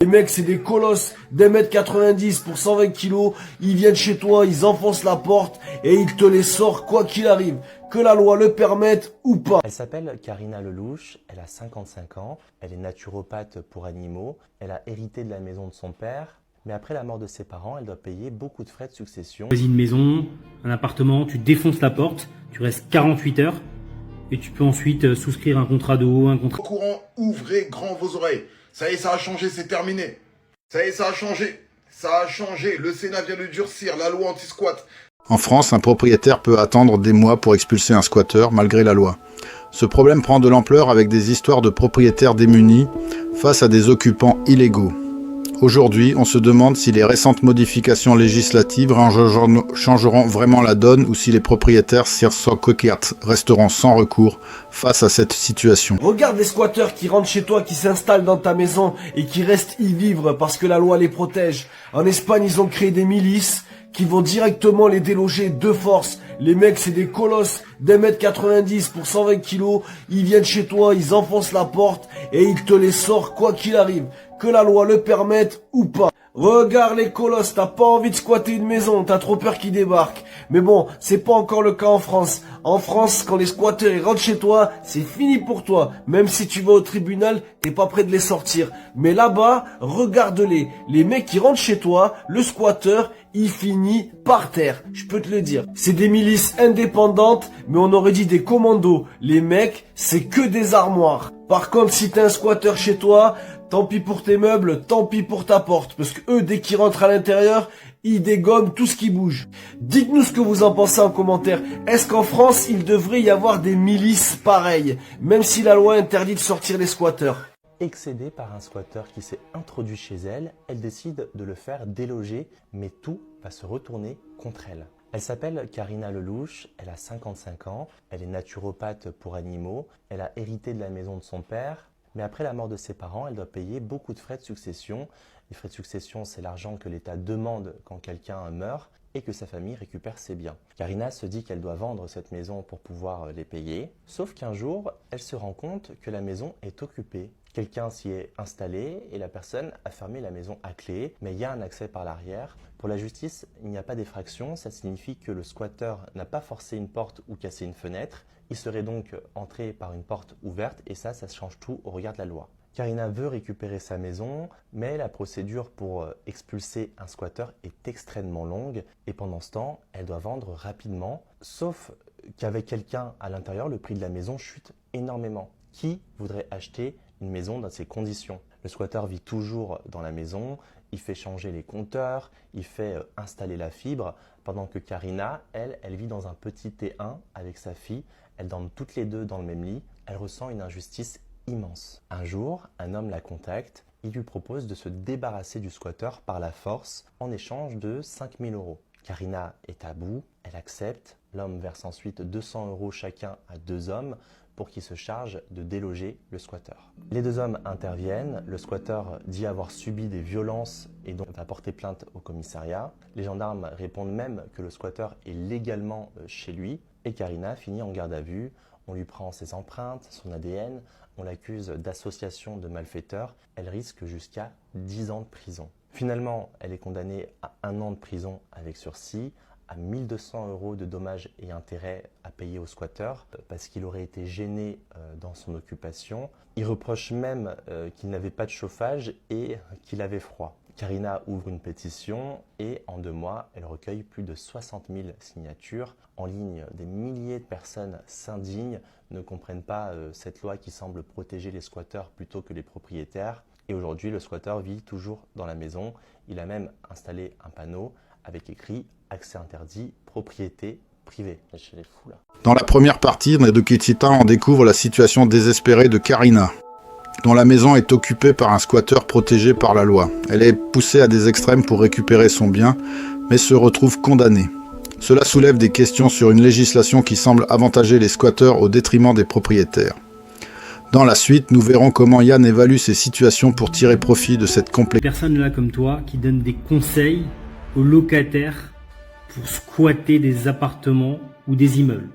Les mecs, c'est des colosses d'1m90 pour 120 kilos. Ils viennent chez toi, ils enfoncent la porte et ils te les sortent quoi qu'il arrive. Que la loi le permette ou pas. Elle s'appelle Karina Lelouch, elle a 55 ans, elle est naturopathe pour animaux, elle a hérité de la maison de son père, mais après la mort de ses parents, elle doit payer beaucoup de frais de succession. Tu choisis une maison, un appartement, tu défonces la porte, tu restes 48 heures et tu peux ensuite souscrire un contrat de haut, un contrat... Au courant, ouvrez grand vos oreilles. Ça y est, ça a changé, c'est terminé. Ça y est, ça a changé. Ça a changé. Le Sénat vient de durcir la loi anti-squat. En France, un propriétaire peut attendre des mois pour expulser un squatteur malgré la loi. Ce problème prend de l'ampleur avec des histoires de propriétaires démunis face à des occupants illégaux. Aujourd'hui, on se demande si les récentes modifications législatives changeront vraiment la donne ou si les propriétaires coquettes resteront sans recours face à cette situation. Regarde les squatteurs qui rentrent chez toi, qui s'installent dans ta maison et qui restent y vivre parce que la loi les protège. En Espagne, ils ont créé des milices qui vont directement les déloger de force. Les mecs, c'est des colosses d'1m90 pour 120 kilos. Ils viennent chez toi, ils enfoncent la porte et ils te les sortent quoi qu'il arrive. Que la loi le permette ou pas. Regarde les colosses, t'as pas envie de squatter une maison, t'as trop peur qu'ils débarquent. Mais bon, c'est pas encore le cas en France. En France, quand les squatteurs ils rentrent chez toi, c'est fini pour toi. Même si tu vas au tribunal, t'es pas prêt de les sortir. Mais là-bas, regarde-les. Les mecs qui rentrent chez toi, le squatteur, il finit par terre. Je peux te le dire. C'est des milices indépendantes, mais on aurait dit des commandos. Les mecs, c'est que des armoires. Par contre, si t'es un squatteur chez toi, tant pis pour tes meubles, tant pis pour ta porte. Parce que eux, dès qu'ils rentrent à l'intérieur, ils dégomment tout ce qui bouge. Dites-nous ce que vous en pensez en commentaire. Est-ce qu'en France, il devrait y avoir des milices pareilles, même si la loi interdit de sortir les squatteurs? Excédée par un squatteur qui s'est introduit chez elle, elle décide de le faire déloger, mais tout va se retourner contre elle. Elle s'appelle Karina Lelouch, elle a 55 ans, elle est naturopathe pour animaux, elle a hérité de la maison de son père, mais après la mort de ses parents, elle doit payer beaucoup de frais de succession. Les frais de succession, c'est l'argent que l'État demande quand quelqu'un meurt et que sa famille récupère ses biens. Karina se dit qu'elle doit vendre cette maison pour pouvoir les payer, sauf qu'un jour, elle se rend compte que la maison est occupée. Quelqu'un s'y est installé et la personne a fermé la maison à clé, mais il y a un accès par l'arrière. Pour la justice, il n'y a pas d'effraction, ça signifie que le squatteur n'a pas forcé une porte ou cassé une fenêtre. Il serait donc entré par une porte ouverte et ça change tout au regard de la loi. Karina veut récupérer sa maison, mais la procédure pour expulser un squatteur est extrêmement longue et pendant ce temps, elle doit vendre rapidement, sauf qu'avec quelqu'un à l'intérieur, le prix de la maison chute énormément. Qui voudrait acheter une maison dans ces conditions? Le squatteur vit toujours dans la maison, il fait changer les compteurs, il fait installer la fibre, pendant que Karina, elle vit dans un petit T1 avec sa fille, elles dorment toutes les deux dans le même lit, elle ressent une injustice immense. Un jour, un homme la contacte, il lui propose de se débarrasser du squatteur par la force en échange de 5 000 €. Karina est à bout, elle accepte, l'homme verse ensuite 200 € chacun à deux hommes pour qu'ils se chargent de déloger le squatteur. Les deux hommes interviennent, le squatteur dit avoir subi des violences et donc va porter plainte au commissariat. Les gendarmes répondent même que le squatteur est légalement chez lui et Karina finit en garde à vue. On lui prend ses empreintes, son ADN, on l'accuse d'association de malfaiteurs. Elle risque jusqu'à 10 ans de prison. Finalement, elle est condamnée à 1 an de prison avec sursis, à 1 200 € de dommages et intérêts à payer au squatteur parce qu'il aurait été gêné dans son occupation. Il reproche même qu'il n'avait pas de chauffage et qu'il avait froid. Karina ouvre une pétition et en 2 mois, elle recueille plus de 60 000 signatures. En ligne, des milliers de personnes s'indignent, ne comprennent pas cette loi qui semble protéger les squatteurs plutôt que les propriétaires. Et aujourd'hui, le squatteur vit toujours dans la maison. Il a même installé un panneau avec écrit « Accès interdit, propriété privée ». Chez les fous là. Dans la première partie de Kitita, on découvre la situation désespérée de Karina, dont la maison est occupée par un squatteur protégé par la loi. Elle est poussée à des extrêmes pour récupérer son bien, mais se retrouve condamnée. Cela soulève des questions sur une législation qui semble avantager les squatteurs au détriment des propriétaires. Dans la suite, nous verrons comment Yann évalue ces situations pour tirer profit de cette complexité. Personne là comme toi qui donne des conseils aux locataires pour squatter des appartements ou des immeubles.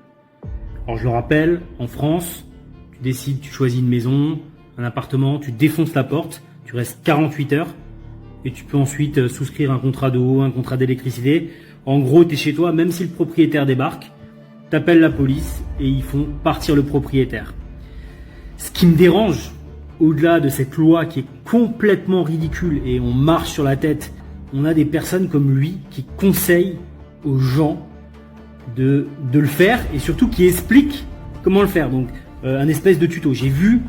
Alors je le rappelle, en France, tu décides, tu choisis une maison, un appartement, tu défonces la porte, Tu restes 48 heures et tu peux ensuite souscrire un contrat d'eau, un contrat d'électricité. En gros, tu es chez toi, même si le propriétaire débarque, t'appelles la police et ils font partir le propriétaire. Ce qui me dérange, au-delà de cette loi qui est complètement ridicule et on marche sur la tête, on a des personnes comme lui qui conseillent aux gens de le faire et surtout qui expliquent comment le faire. Donc un espèce de tuto. J'ai vu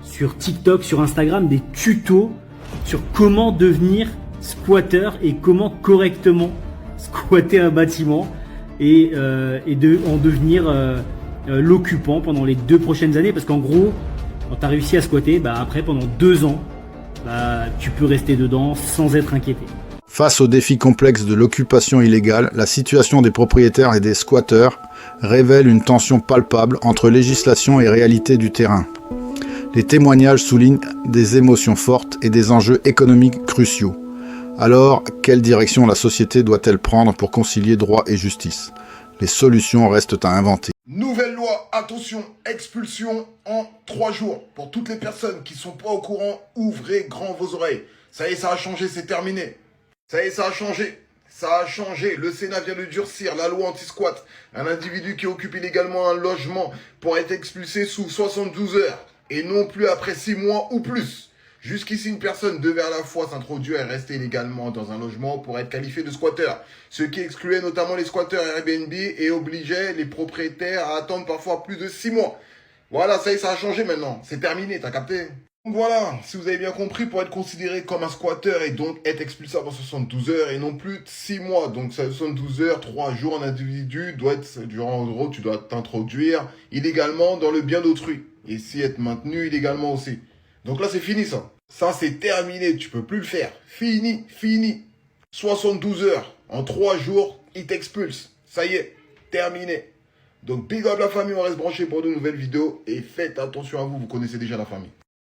sur TikTok, sur Instagram des tutos sur comment devenir squatter et comment correctement squatter un bâtiment et en devenir l'occupant pendant les 2 prochaines années, parce qu'en gros quand tu as réussi à squatter, après pendant 2 ans tu peux rester dedans sans être inquiété. Face au défi complexe de l'occupation illégale, la situation des propriétaires et des squatteurs révèle une tension palpable entre législation et réalité du terrain. Les témoignages soulignent des émotions fortes et des enjeux économiques cruciaux. Alors, quelle direction la société doit-elle prendre pour concilier droit et justice ? Les solutions restent à inventer. Nouvelle loi, attention, expulsion en 3 jours. Pour toutes les personnes qui sont pas au courant, ouvrez grand vos oreilles. Ça y est, ça a changé, c'est terminé. Ça y est, ça a changé. Ça a changé. Le Sénat vient de durcir la loi anti-squat. Un individu qui occupe illégalement un logement pourra être expulsé sous 72 heures. Et non plus après 6 mois ou plus. Jusqu'ici, une personne devait à la fois s'introduire et rester illégalement dans un logement pour être qualifié de squatter. Ce qui excluait notamment les squatteurs Airbnb et obligeait les propriétaires à attendre parfois plus de 6 mois. Voilà, ça y est, ça a changé maintenant. C'est terminé, t'as capté ? Donc voilà, si vous avez bien compris, pour être considéré comme un squatter et donc être expulsable en 72 heures et non plus 6 mois. Donc 72 heures, 3 jours, un individu doit être, en gros, tu dois t'introduire illégalement dans le bien d'autrui. Et si être maintenu illégalement aussi. Donc là, c'est fini ça. Ça, c'est terminé, tu peux plus le faire. Fini, fini. 72 heures, en 3 jours, il t'expulse. Ça y est, terminé. Donc big up la famille, on reste branché pour de nouvelles vidéos. Et faites attention à vous, vous connaissez déjà la famille.